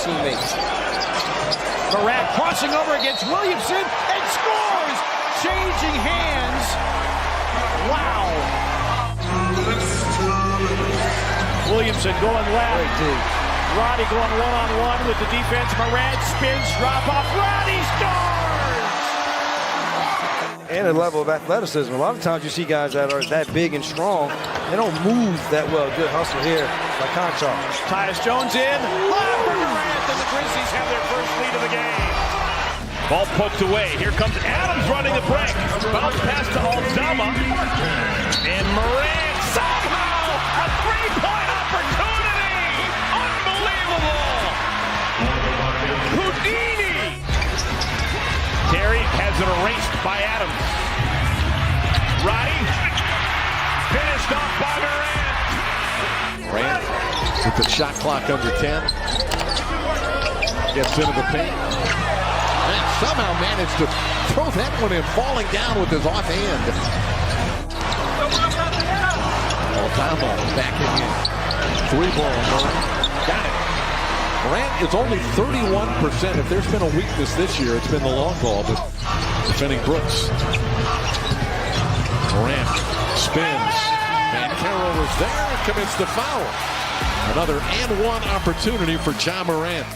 teammates. Morant crossing over against Williamson and scores! Changing hands. Wow. Williamson going left. Roddy going one-on-one with the defense. Morant spins, drop off. Roddy scores! And a level of athleticism. A lot of times you see guys that are that big and strong, they don't move that well. Good hustle here by Conchar. Tyus Jones in. Lob for Morant, and the Grizzlies have their first lead of the game. Ball poked away. Here comes Adams running the break. Bounce pass to Aldama. And Morant somehow a three-point opportunity. Unbelievable. Houdini. Terry has it erased by Adams. Roddy finished off by Morant. Morant with the shot clock under 10. Gets into the paint. And somehow managed to throw that one in, falling down with his offhand. Aldama backing in. Three ball. Got it. Morant is only 31%. If there's been a weakness this year, it's been the long ball, but defending Brooks. Morant spins. And Carroll is there and commits the foul. Another and one opportunity for Ja Morant.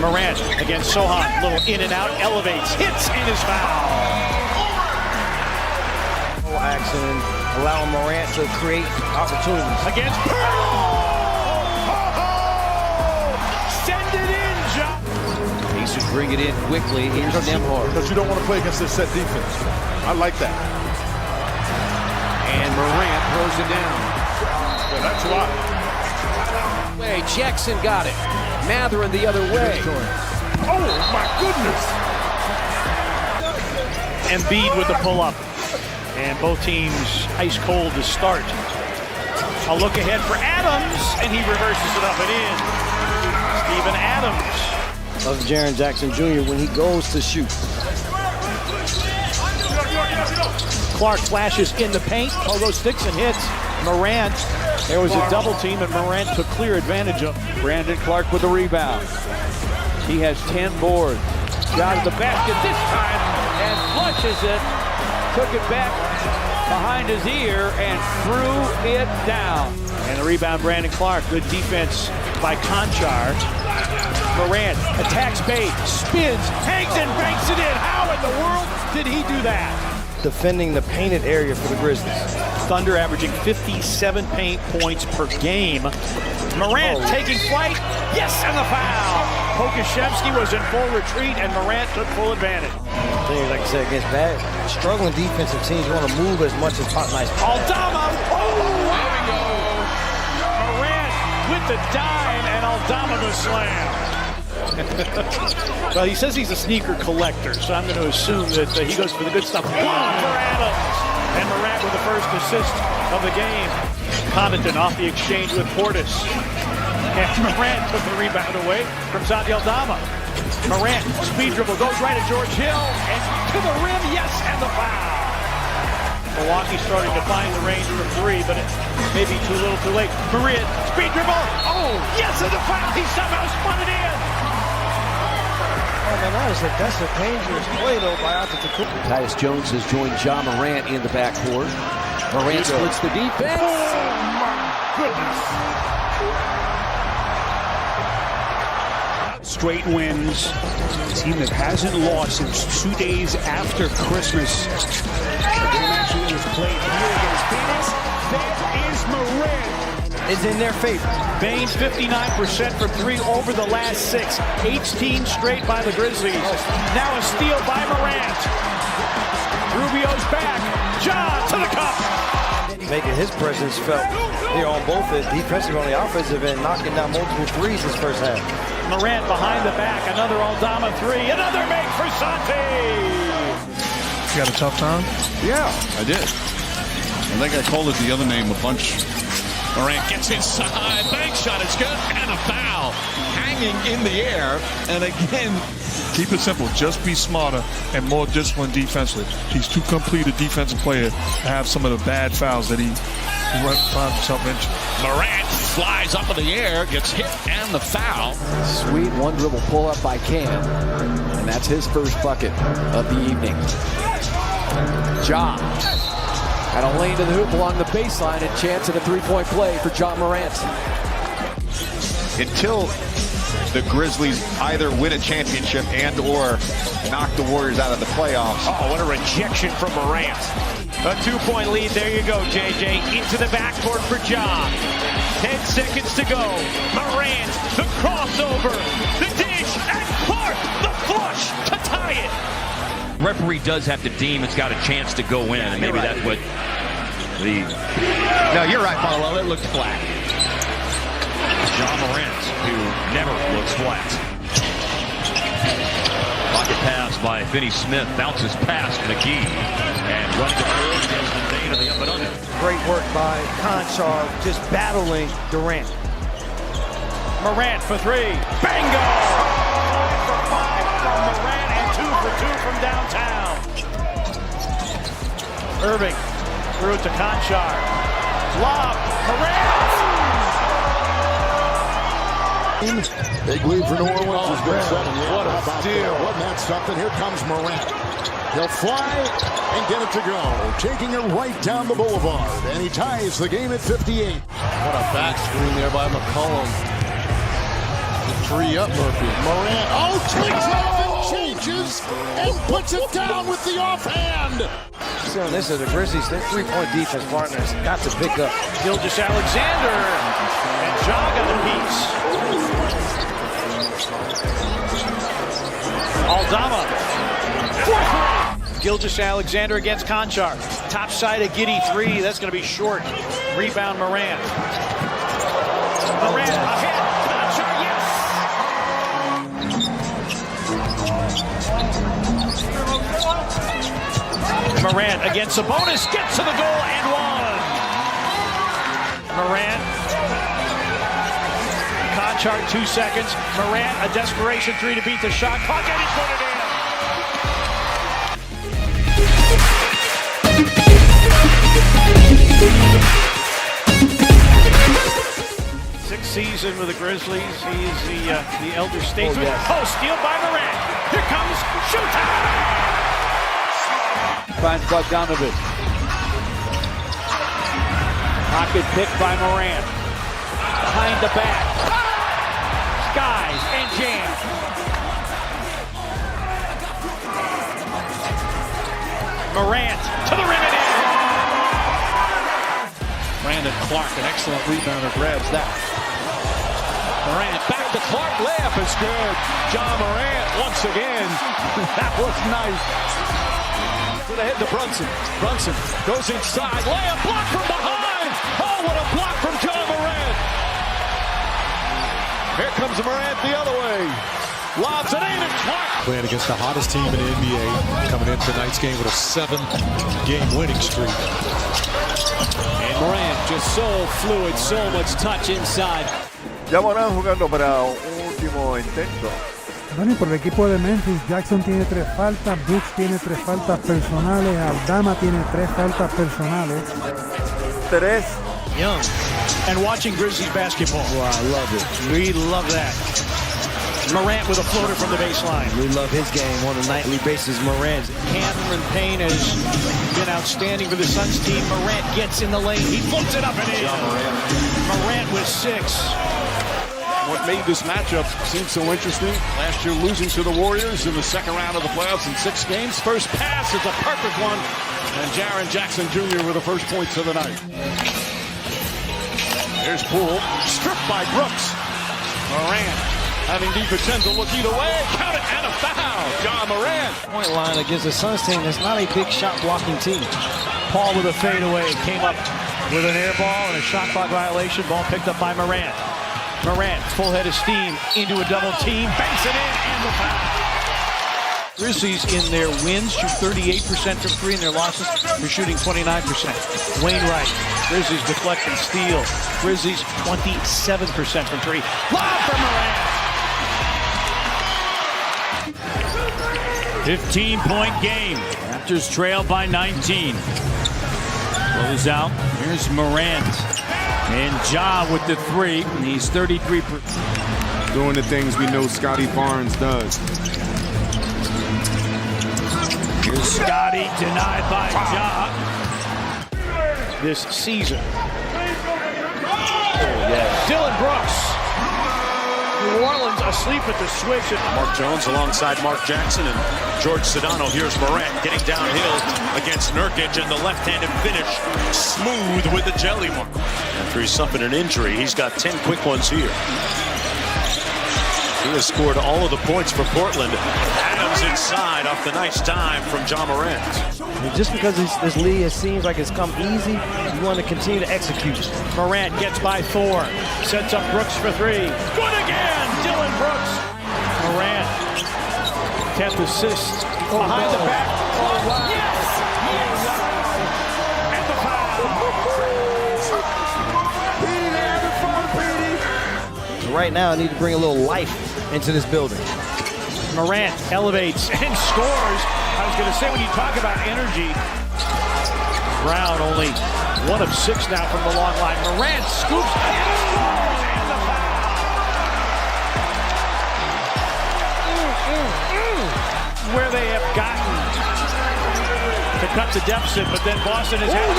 Morant against Sohan. Little in and out, elevates, hits, and is foul. Action, allowing Morant to create opportunities. Against send it in, Ja. Pacers bring it in quickly. Here's Nembhard. Because you don't want to play against this set defense. I like that. And Morant throws it down. Yeah, that's a lot. Way Jackson got it. Matherin the other way. Oh my goodness! Embiid with the pull-up. And both teams ice cold to start. A look ahead for Adams, and he reverses it up and in. Steven Adams. That's Jaren Jackson Jr. when he goes to shoot. Clark flashes in the paint. Pogo sticks and hits Morant. There was a double team, and Morant took clear advantage of. Brandon Clark with the rebound. He has 10 boards. Got the basket this time and flushes it. Took it back behind his ear and threw it down. And the rebound, Brandon Clark. Good defense by Conchar. Morant attacks Bate, spins, hangs and banks it in. How in the world did he do that? Defending the painted area for the Grizzlies. Thunder averaging 57 paint points per game. Morant taking flight. Yes, and the foul. Pokusevski was in full retreat, and Morant took full advantage. Like I said, against bad, struggling defensive teams, you want to move as much as possible. Nice. Aldama. Oh, there we go. Morant with the dime, and Aldama the slam. Well, he says he's a sneaker collector, so I'm going to assume that he goes for the good stuff. Block for Adams. And Morant with the first assist of the game. Connaughton off the exchange with Portis. And Morant took the rebound away from Santi Aldama. Morant, speed dribble, goes right at George Hill. And to the rim, yes, and the foul. Milwaukee starting to find the range for three, but it may be too little too late. Morant, speed dribble. Oh, yes, and the foul. He somehow spun it in. Oh, man, that's a dangerous play, though, by Antetokounmpo. Tyus Jones has joined Ja Morant in the backcourt. Morant splits the defense. Oh my goodness! Straight wins. A team that hasn't lost since 2 days after Christmas. The game actually was played here against Phoenix. That is Morant. Is in their favor. Baines 59% from three over the last 6. 18 straight by the Grizzlies. Now a steal by Morant. Rubio's back. Ja to the cup. Making his presence felt here on both the defensive and the offensive end, knocking down multiple threes this first half. Morant behind the back. Another Aldama three. Another make for Santi. You had a tough time? Yeah, I did. I think I called it the other name a bunch. Morant gets inside, bank shot is good, and a foul hanging in the air. And again, Keep it simple. Just be smarter and more disciplined defensively. He's too complete a defensive player to have some of the bad fouls that he finds himself into. Morant flies up in the air, gets hit and the foul. Sweet one dribble pull up by Cam. And that's his first bucket of the evening. Ja had a lane to the hoop along the baseline and chance at a three-point play for Ja Morant. Until the Grizzlies either win a championship and or knock the Warriors out of the playoffs. Oh, what a rejection from Morant. A 2-point lead. There you go, JJ. Into the backcourt for Ja. 10 seconds to go. Morant, the crossover, the dish, and Clark, the flush to tie it. Referee does have to deem it's got a chance to go in, and maybe that's what the... No, you're right, Paulo. It looked flat. Ja Morant, who never looks flat. Pocket pass by Finney Smith, bounces past McGee, and running the floor against the Dane of the up and under. Great work by Conchar, just battling Durant. Morant for three. Bingo! 5 for 5 from Morant and 2 for 2 from downtown. Irving threw it to Conchar. Lob. Morant! Big lead for New Orleans has been set. What a steal. Wasn't that something? Here comes Morant. He'll fly and get it to go. Taking it right down the boulevard. And he ties the game at 58. What a back screen there by McCollum. Free up Murphy. Morant, takes off and changes and puts it down with the offhand. So this is the Grizzlies, their three-point defense partners got to pick up. Gilgeous-Alexander, and Ja got a piece. Aldama, 4-3. Gilgeous-Alexander against Conchar. Top side of Giddey 3, that's going to be short. Rebound Morant. Morant ahead. Conchar, yes. Morant against Sabonis, gets to the goal and one. Morant. Conchar, 2 seconds. Morant, a desperation 3 to beat the shot clock, and he put it in. Sixth season with the Grizzlies. He is the elder statesman. Oh, steal by Morant. Here comes showtime. Finds Bogdanovich. Pocket pick by Morant. Behind the back. Skies and jam. Morant to the rim and in. Brandon Clark, an excellent rebounder, grabs that. Morant back to Clark, layup is good. Ja Morant once again. That was nice. To the head to Brunson. Brunson goes inside, layup blocked from behind. Oh, what a block from Ja Morant. Here comes Morant the other way. Lobs it in and Clark. Playing against the hottest team in the NBA, coming in tonight's game with a 7-game winning streak. And Morant just so fluid, so much touch inside. Ya Morant jugando para un último intento. Bueno, y por el equipo de Memphis, Jackson tiene 3 faltas, Brooks tiene 3 faltas personales, Aldama tiene 3 faltas personales. 3. Young. And watching Grizzlies basketball. Wow, I love it. We love that. Morant with a floater from the baseline. We love his game on a nightly basis. Morant. Cameron Payne has been outstanding for the Suns team. Morant gets in the lane. He floats it up and in. Morant with 6. What made this matchup seem so interesting? Last year losing to the Warriors in the second round of the playoffs in 6 games. First pass is a perfect one. And Jaren Jackson Jr. with the first points of the night. Here's Poole, stripped by Brooks. Morant having DiVincenzo look either way. Count it and a foul. Ja Morant. Point line against the Suns team that's not a big shot blocking team. Paul with a fadeaway came up with an air ball and a shot clock violation. Ball picked up by Morant. Morant, full head of steam into a double team, banks it in, and the foul. Grizzlies in their wins shoot 38% from 3, in their losses they're shooting 29%. Wainwright, Grizzlies deflect and steal. Grizzlies 27% from 3. Lob for Morant. 15-point game. Raptors trail by 19. Close out. Here's Morant. And Ja with the three. He's 33%. Doing the things we know Scotty Barnes does. Here's Scotty denied by Ja this season. Dylan Brooks. New Orleans asleep at the switch. Mark Jones alongside Mark Jackson and George Sedano. Here's Morant getting downhill against Nurkic, and the left-handed finish smooth with the jelly mark. After he suffered an injury, he's got 10 quick ones here. He has scored all of the points for Portland. Adams inside off the nice dime from Ja Morant. Just because this league seems like it's come easy, you want to continue to execute. Morant gets by 4. Sets up Brooks for 3. Good again! Dylan Brooks. Morant. 10th assist. Behind the back. Oh, wow. Yes! Yes! And the foul. So right now, I need to bring a little life into this building. Morant elevates and scores. I was going to say, when you talk about energy, Brown only 1 of 6 now from the long line. Morant scoops and scores, and the foul. Where they have gotten to cut the deficit, but then Boston has had it.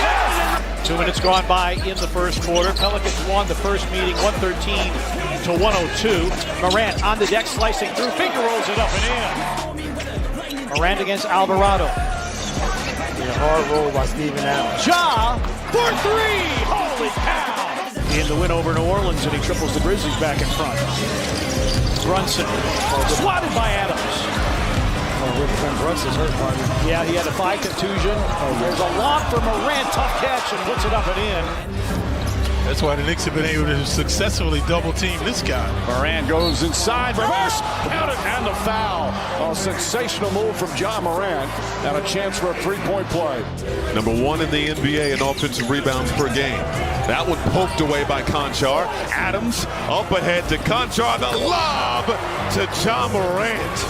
2 minutes gone by in the first quarter. Pelicans won the first meeting 113-102. Morant on the deck, slicing through, finger rolls it up and in. Morant against Alvarado. A hard roll by Steven Adams. Ja for 3. Holy cow! In the win over New Orleans, and he triples the Grizzlies back in front. Brunson swatted by Adams. Brunson's hurt, partner. Yeah, he had a thigh contusion. There's a lob for Morant, tough catch, and puts it up and in. That's why the Knicks have been able to successfully double team this guy. Morant goes inside, reverse, count it, and the foul. A sensational move from Ja Morant, and a chance for a three-point play. Number 1 in the NBA in offensive rebounds per game. That one poked away by Conchar. Adams up ahead to Conchar. The lob to Ja Morant.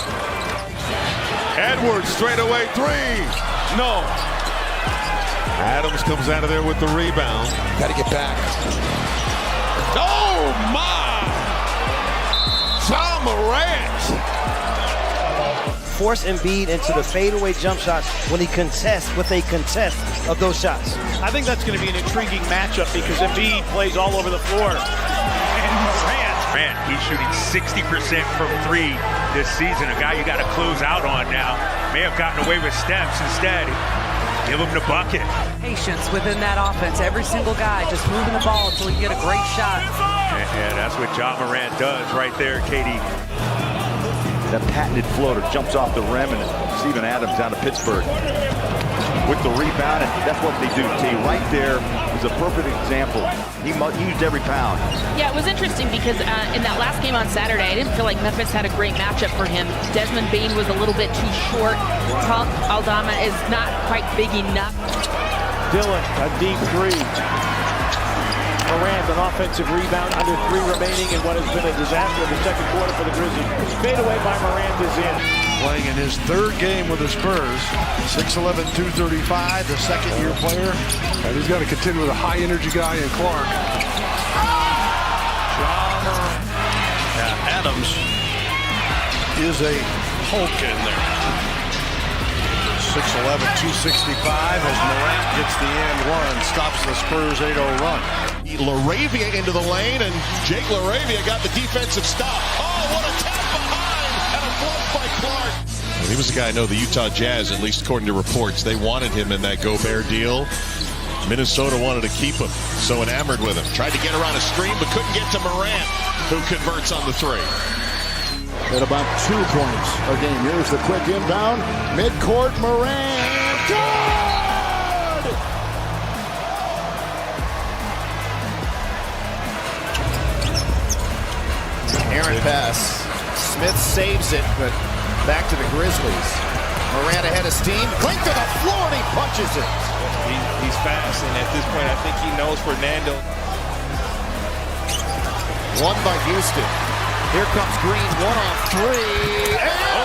Edwards straight away 3. No. Adams comes out of there with the rebound. Got to get back. Oh my! Ja Morant. Force Embiid into the fadeaway jump shots when he contests with a contest of those shots. I think that's going to be an intriguing matchup because Embiid plays all over the floor. And Morant, he's shooting 60% from 3 this season. A guy you got to close out on now. May have gotten away with steps instead. Give him the bucket. Patience within that offense. Every single guy just moving the ball until you get a great shot. And that's what Ja Morant does right there, Katie. That patented floater jumps off the rim, and Steven Adams out of Pittsburgh with the rebound, and that's what they do, T. Right there is a perfect example. He used every pound. Yeah, it was interesting because in that last game on Saturday, I didn't feel like Memphis had a great matchup for him. Desmond Bane was a little bit too short. Aldama is not quite big enough. Dylan, a deep 3. Morant, an offensive rebound, under 3 remaining in what has been a disaster in the second quarter for the Grizzlies. Fade away by Morant is in. Playing in his 3rd game with the Spurs. 6'11", 235, the second-year player. And he's got to contend with a high-energy guy in Clark. Adams is a Hulk in there. 6'11", 265 as Morant gets the and one, stops the Spurs 8-0 run. LaRavia into the lane, and Jake LaRavia got the defensive stop. Oh, what a tap behind, and a block by Clark. Well, he was the guy I know the Utah Jazz, at least according to reports, they wanted him in that Gobert deal. Minnesota wanted to keep him, so enamored with him. Tried to get around a screen, but couldn't get to Morant, who converts on the 3. At about 2 points a game. Here's the quick inbound. Midcourt, Morant. Good! Errant pass. Smith saves it, but back to the Grizzlies. Morant ahead of steam. Clink to the floor, and he punches it. He's fast, and at this point, I think he knows Fernando. One by Houston. Here comes Green, 1 on 3. And